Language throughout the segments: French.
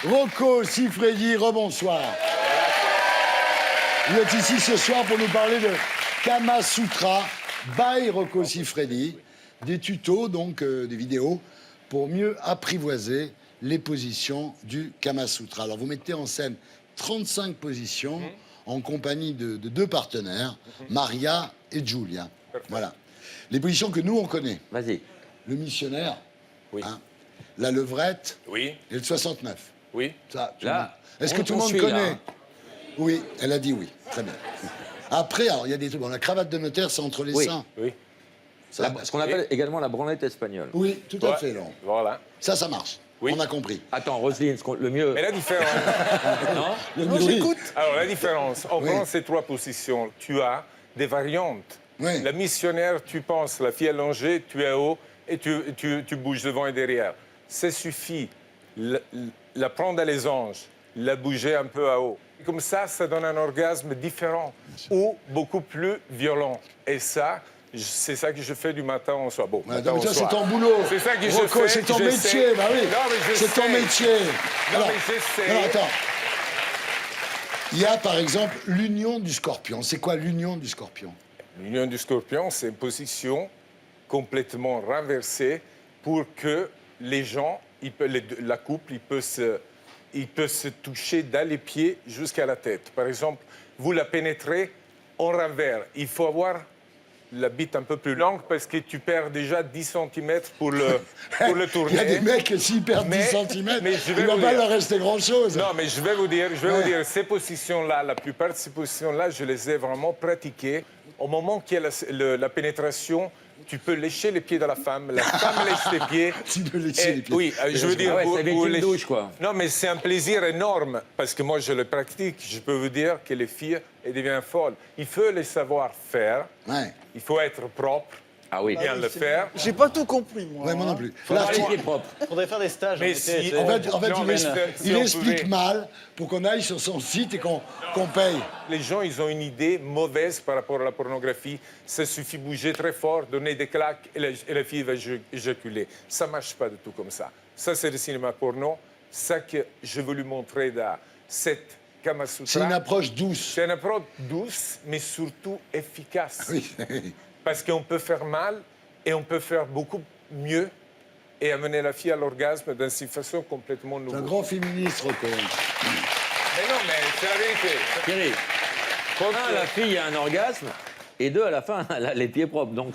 Rocco Siffredi, rebonsoir. Vous êtes ici ce soir pour nous parler de Kama Sutra by Rocco Siffredi, des tutos, donc des vidéos, pour mieux apprivoiser les positions du Kama Sutra. Alors vous mettez en scène 35 positions en compagnie de deux partenaires, Maria et Giulia. Voilà. Les positions que nous on connaît. Vas-y. Le missionnaire, Oui. hein, la levrette Oui, et le 69. oui. Ça, tout Là, le monde. Est-ce que on- tout le on monde suit, connaît là, hein. Oui, elle a dit oui. Très bien. Après, alors, il y a des trucs. Bon, la cravate de notaire, c'est entre les Oui. seins. Oui, Ça, Ce qu'on appelle également la branlette espagnole. oui, tout à Ouais, fait, Laurent. Voilà. Ça marche. Oui. On a compris. Attends, Roselyne, le mieux... Mais la différence, Non Le non, mûri. j'écoute. Alors, la différence, on Oui. prend ces trois positions. Tu as des variantes. Oui. La missionnaire, tu penses, la fille allongée, tu es haut et tu bouges devant et derrière. Ça suffit. La prendre à les anges, la bouger un peu à haut. Comme ça donne un orgasme différent ou beaucoup plus violent. Et ça, c'est ça que je fais du matin au soir. Bon, Ouais, matin donc au ça, c'est soir. ton boulot. C'est ça que Rocco, je fais. c'est ton j'essaie. métier. Bah oui. Non, mais C'est ton j'essaie. métier. Non, Alors, mais j'essaie. non, attends. Il y a, par exemple, l'union du scorpion. C'est quoi l'union du scorpion? L'union du scorpion, c'est une position complètement renversée pour que les gens, la couple, il peut se toucher dans les pieds jusqu'à la tête. Par exemple, vous la pénétrez en renvers. Il faut avoir la bite un peu plus longue parce que tu perds déjà 10 cm pour le tourner. Il y a des mecs, s'ils perdent 10 Mais- cm, mais je vais il va vous pas dire. leur rester grand-chose. Non, mais je vais vous dire, ces positions-là, la plupart de ces positions-là, je les ai vraiment pratiquées. Au moment qu'il y a la pénétration, tu peux lécher les pieds de la femme lèche tes pieds. Tu peux lécher les pieds. Oui, je veux dire... Ah ouais, vous- c'est avec vous une léchez- douche, quoi. Non, mais c'est un plaisir énorme, parce que moi, je le pratique. Je peux vous dire que les filles, elles deviennent folles. Il faut les savoir faire, Ouais. il faut être propre, Ah oui. bien le faire. J'ai pas tout compris, moi. Ouais, moi hein. non plus. Faudra Là, les tu- pieds propres. Faudrait faire des stages. Mais en été, si- tu sais. En fait, Non, il, mais es- si il on explique pouvait- mal pour qu'on aille sur son site et qu'on paye. Les gens, ils ont une idée mauvaise par rapport à la pornographie. Ça suffit de bouger très fort, donner des claques et la fille va éjaculer. Ça ne marche pas du tout comme ça. Ça, c'est le cinéma porno. Ça que je veux lui montrer dans cette Kama Sutra. C'est une approche douce. C'est une approche douce, mais surtout efficace. Oui. Parce qu'on peut faire mal et on peut faire beaucoup mieux et amener la fille à l'orgasme d'une façon complètement C'est un nouvelle. grand féministe, Rocco. Mais non, mais c'est la vérité. Thierry, Quand, un, la fille a un orgasme, et deux, à la fin, elle a les pieds propres. Donc,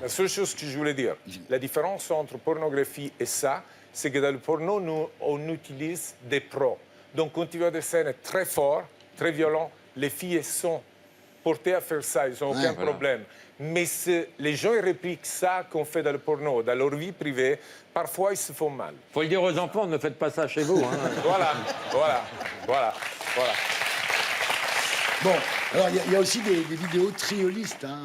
La seule chose que je voulais dire, la différence entre pornographie et ça, c'est que dans le porno, nous, on utilise des pros. Donc, quand tu vois des scènes très fortes, très violentes, les filles sont portées à faire ça, ils n'ont aucun voilà. problème. Mais les gens ils répliquent ça qu'on fait dans le porno, dans leur vie privée, parfois ils se font mal. faut le dire aux enfants, ne faites pas ça chez vous. Hein. Voilà, voilà. Bon, alors il y a aussi des vidéos triolistes hein,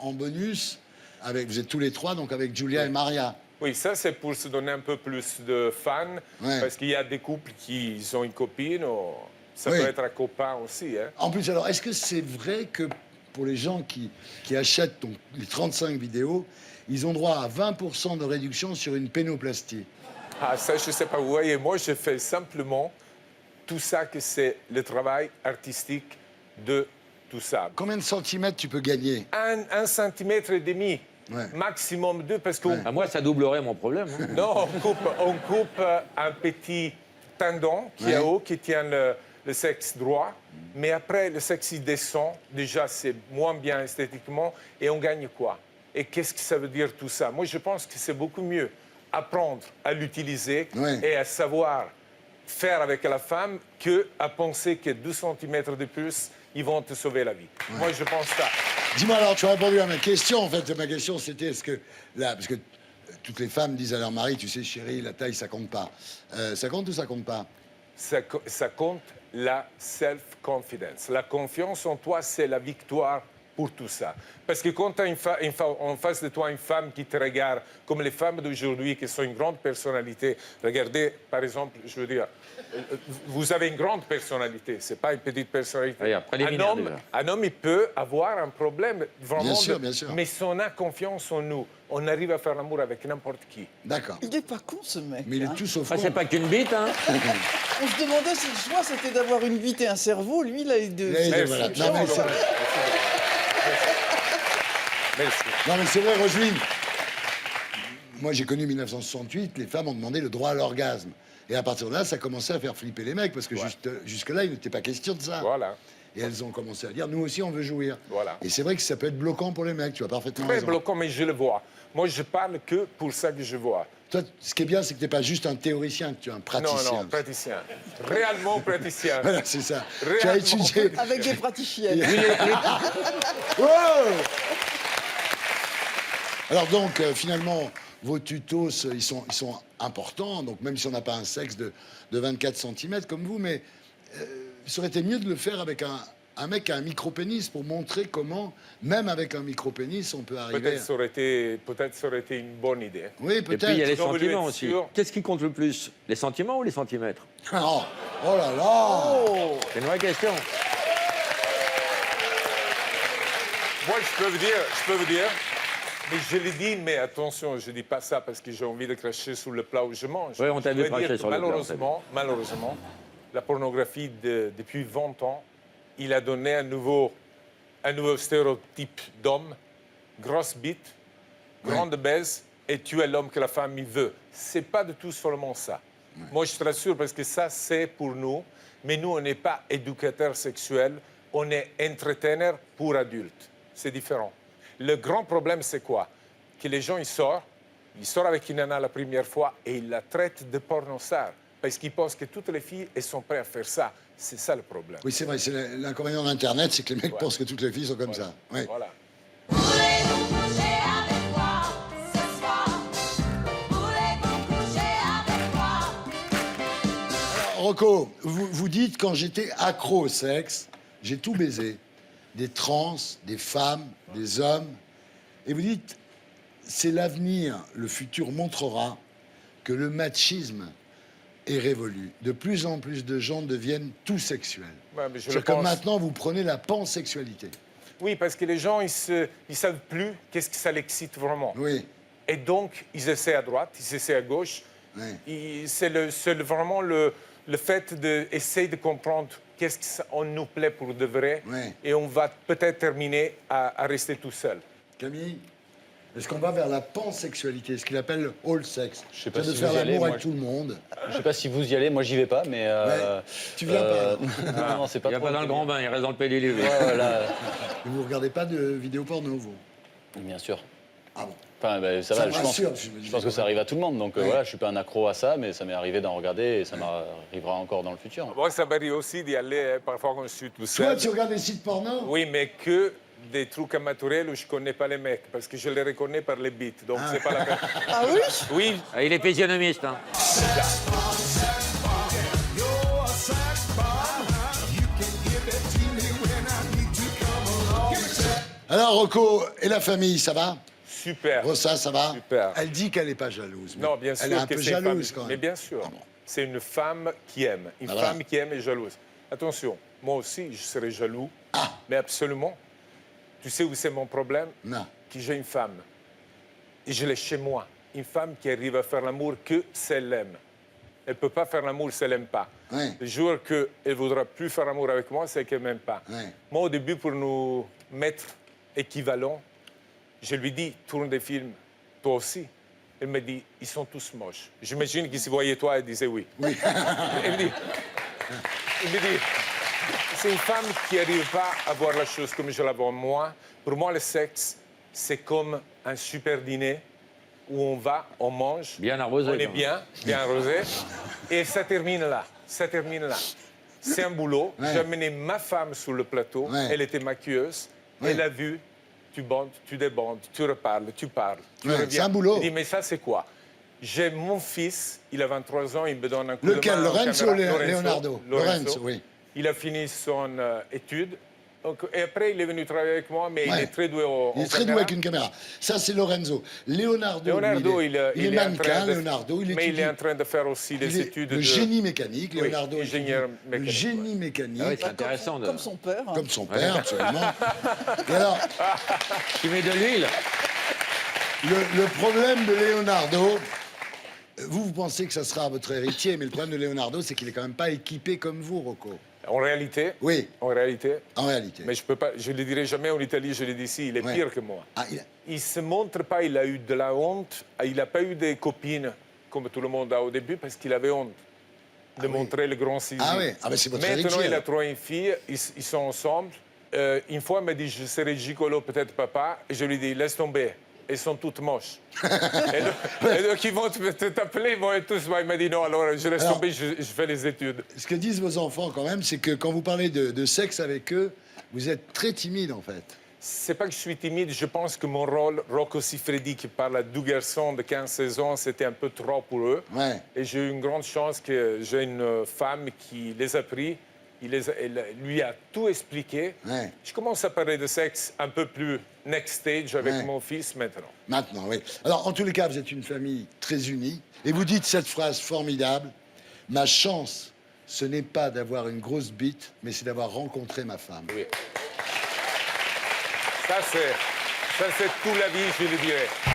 en bonus. Vous êtes tous les trois, donc avec Giulia et Maria. Oui, ça c'est pour se donner un peu plus de fans, Ouais. parce qu'il y a des couples qui ont une copine, ou ça Oui. peut être un copain aussi. Hein. En plus, alors, est-ce que c'est vrai que pour les gens qui achètent donc, les 35 vidéos, ils ont droit à 20% de réduction sur une pénoplastie? Ah, ça, je ne sais pas. Vous voyez, moi, je fais simplement tout ça que c'est le travail artistique de tout ça. Combien de centimètres tu peux gagner? 1,5 cm, Ouais. maximum 2, parce qu'on Ah, moi, ça doublerait mon problème. Hein. non, on coupe un petit tendon qui est Ouais. haut, qui tient le sexe droit, mais après, le sexe, il descend. Déjà, c'est moins bien esthétiquement, et on gagne quoi? Et qu'est-ce que ça veut dire tout ça? Moi, je pense que c'est beaucoup mieux apprendre à l'utiliser Ouais. et à savoir faire avec la femme que à penser que 2 cm de plus, ils vont te sauver la vie. Moi, je pense ça. Dis-moi alors, tu as répondu à ma question. En fait, ma question, c'était est-ce que là, parce que toutes les femmes disent à leur mari, tu sais, chérie, la taille, ça compte pas. Ça compte ou ça compte pas? Ça compte la self-confidence. La confiance en toi, c'est la victoire pour tout ça. Parce que quand tu as en face de toi une femme qui te regarde comme les femmes d'aujourd'hui, qui sont une grande personnalité, regardez, par exemple, je veux dire, vous avez une grande personnalité, ce n'est pas une petite personnalité. Regarde, préliminaire, déjà. Un homme, il peut avoir un problème, vraiment, Bien sûr. mais si on a confiance en nous, on arrive à faire l'amour avec n'importe qui. D'accord. Il est pas con, ce mec. Mais il hein. est tout sauf Ah, con. c'est pas qu'une bite, hein. On se demandait si le choix, c'était d'avoir une bite et un cerveau. Lui, il a les deux. Là, il est- Merci. voilà. Non, mais ça- Merci. non, mais c'est vrai, Roselyne. Moi, j'ai connu 1968, les femmes ont demandé le droit à l'orgasme. Et à partir de là, ça commençait à faire flipper les mecs, parce que jusque-là, il n'était pas question de ça. Voilà. Et elles ont commencé à dire, nous aussi, on veut jouir. Voilà. Et c'est vrai que ça peut être bloquant pour les mecs, tu as parfaitement Très raison. bloquant, mais je le vois. Moi, je parle que pour ça que je vois. Toi, ce qui est bien, c'est que tu n'es pas juste un théoricien, que tu es un praticien. Non, praticien. Réellement praticien. Voilà, c'est ça. Tu as Réellement. étudié. Avec des praticiennes. Wow. Alors donc, finalement, vos tutos, ils sont importants. Donc même si on n'a pas un sexe de 24 cm comme vous, mais ça aurait été mieux de le faire avec un mec qui a un micro-pénis pour montrer comment, même avec un micro-pénis, on peut arriver... Peut-être ça aurait été une bonne idée. Oui, Et peut-être. puis il y a les Comme vous devez sentiments être aussi. sûr. Qu'est-ce qui compte le plus? Les sentiments ou les centimètres? Oh, oh là là. C'est une vraie question. Moi, je peux vous dire, mais je l'ai dit, mais attention, je ne dis pas ça parce que j'ai envie de cracher sur le plat où je mange. Oui, on t'a Je vu dois dire cracher que sur le plat, on t'a vu. malheureusement, la pornographie, depuis 20 ans, il a donné un nouveau stéréotype d'homme, grosse bite, grande baise, et tu es l'homme que la femme y veut. C'est pas du tout seulement ça. Moi, je te rassure, parce que ça, c'est pour nous, mais nous, on n'est pas éducateurs sexuels, on est entertainers pour adultes. C'est différent. Le grand problème, c'est quoi? Que les gens, ils sortent avec une nana la première fois et ils la traitent de pornostar. Parce qu'ils pensent que toutes les filles, elles sont prêtes à faire ça. C'est ça le problème. Oui, c'est vrai, c'est l'inconvénient d'Internet, c'est que les mecs pensent que toutes les filles sont comme ça. Oui. Voilà. Voulez-vous coucher avec moi ce soir? Voulez-vous coucher avec moi? Rocco, vous dites, quand j'étais accro au sexe, j'ai tout baisé. Des trans, des femmes, des hommes. Et vous dites, c'est l'avenir, le futur montrera que le machisme est révolu. De plus en plus de gens deviennent tout sexuels. Ouais, mais je C'est-à-dire le que pense. maintenant, vous prenez la pansexualité. Oui, parce que les gens, ils savent plus qu'est-ce que ça l'excite vraiment. Oui, Et donc, ils essaient à droite, ils essaient à gauche. oui. C'est vraiment le fait d'essayer de comprendre qu'est-ce qu'on nous plaît pour de vrai. Ouais. Et on va peut-être terminer à rester tout seul. Camille, est-ce qu'on va vers la pansexualité, ce qu'il appelle le all sex? Je sais pas C'est de si faire vous y allez, l'amour moi, avec tout le monde. Je sais pas si vous y allez, moi j'y vais pas, mais. Tu viens pas, Non, non, c'est pas Il n'y a trop pas dans le grand bain, il reste dans le pédiluve. Ouais, voilà. Et vous regardez pas de vidéos porno, vous? Bien sûr. Ah bon? Enfin, ben, ça Ça va, me je pense, rassure, je me dis, je pense que ça arrive à tout le monde. Donc Ouais. voilà, je suis pas un accro à ça, mais ça m'est arrivé d'en regarder et ça m'arrivera encore dans le futur. Moi, ça m'arrive aussi d'y aller parfois quand je suis tout Toi, seul. tu regardes des sites porno? Oui, mais que des trucs amatoriels où je connais pas les mecs, parce que je les reconnais par les beats, donc c'est pas la peine. Ah oui? Oui, Ah, il est physionomiste. Hein. Alors, Rocco, et la famille, ça va? super. Rossa, ça va? Super. Elle dit qu'elle n'est pas jalouse. mais Non, bien sûr Elle est un que peu c'est une femme- jalouse, quand même. Mais bien sûr. Ah bon. C'est une femme qui aime. Une Ah, voilà. femme qui aime est jalouse. Attention, moi aussi, je serais jaloux. Ah. Mais absolument. Tu sais où c'est mon problème? Non. Que j'ai une femme. Et je l'ai chez moi. Une femme qui arrive à faire l'amour que si elle l'aime. Elle ne peut pas faire l'amour si elle n'aime pas. Ouais. Le jour qu'elle ne voudra plus faire l'amour avec moi, c'est qu'elle ne m'aime pas. Ouais. Moi, au début, pour nous mettre équivalents, je lui dis, tourne des films, toi aussi. Elle me dit, ils sont tous moches. J'imagine qu'il se voyait toi et disait oui. Oui. Elle me dit, c'est une femme qui n'arrive pas à voir la chose comme je la vois moi. Pour moi, le sexe, c'est comme un super dîner où on va, on mange, Bien arrosé, on est quand même. bien arrosé, et ça termine là. Ça termine là. C'est un boulot. Ouais. J'ai amené ma femme sur le plateau. Ouais. Elle était maquilleuse. Ouais. Elle a vu, tu bandes, tu débandes, tu reparles, tu parles. Tu Ouais, reviens. c'est un boulot. Elle dit, mais ça, c'est quoi? J'ai mon fils, il a 23 ans, il me donne un coup Lequel, de main. en Lorenzo caméra. ou Leonardo? Lorenzo, oui. Il a fini son étude. Donc, et après, il est venu travailler avec moi, mais il Ouais. est très doué au Il est très doué avec une caméra. Ça, c'est Lorenzo. Leonardo, Leonardo, lui, il est en mannequin, train de... Leonardo. Il mais il est étudie- en train de faire aussi des il est études le de... génie mécanique. Oui, Leonardo étudie ingénieur le mécanique, génie mécanique, Ah oui, c'est Comme intéressant. comme son père. comme son père, absolument. Et alors, Tu mets de l'huile. le problème de Leonardo, vous pensez que ça sera votre héritier, mais le problème de Leonardo, c'est qu'il est quand même pas équipé comme vous, Rocco. En réalité, Oui, en réalité, en réalité. mais je peux pas, je le dirai jamais en Italie, je le dis ici, il est Ouais. pire que moi. Ah, Il se montre pas, il a eu de la honte, il n'a pas eu des copines comme tout le monde a au début parce qu'il avait honte de montrer le grand zizi. Ah oui, ah ben c'est votre Maintenant, héritier. il a alors. trois filles, ils sont ensemble. Une fois, il m'a dit, je serai gigolo peut-être papa, et je lui ai dit, laisse tomber. Elles sont toutes moches. et donc, ils vont t'appeler, ils vont être tous. Il m'a dit non, alors je laisse Alors- tomber, je fais les études. Ce que disent vos enfants, quand même, c'est que quand vous parlez de sexe avec eux, vous êtes très timide, en fait. C'est pas que je suis timide, je pense que mon rôle, Rocco Siffredi, qui parle à deux garçons de 15-16 ans, c'était un peu trop pour eux. Ouais. Et j'ai eu une grande chance que j'ai une femme qui les a pris, elle lui a tout expliqué. Ouais. Je commence à parler de sexe un peu plus next stage avec Ouais. mon fils maintenant. Maintenant, oui. Alors, en tous les cas, vous êtes une famille très unie. Et vous dites cette phrase formidable. Ma chance, ce n'est pas d'avoir une grosse bite, mais c'est d'avoir rencontré ma femme. Oui. Ça, c'est toute la vie, je le dirais.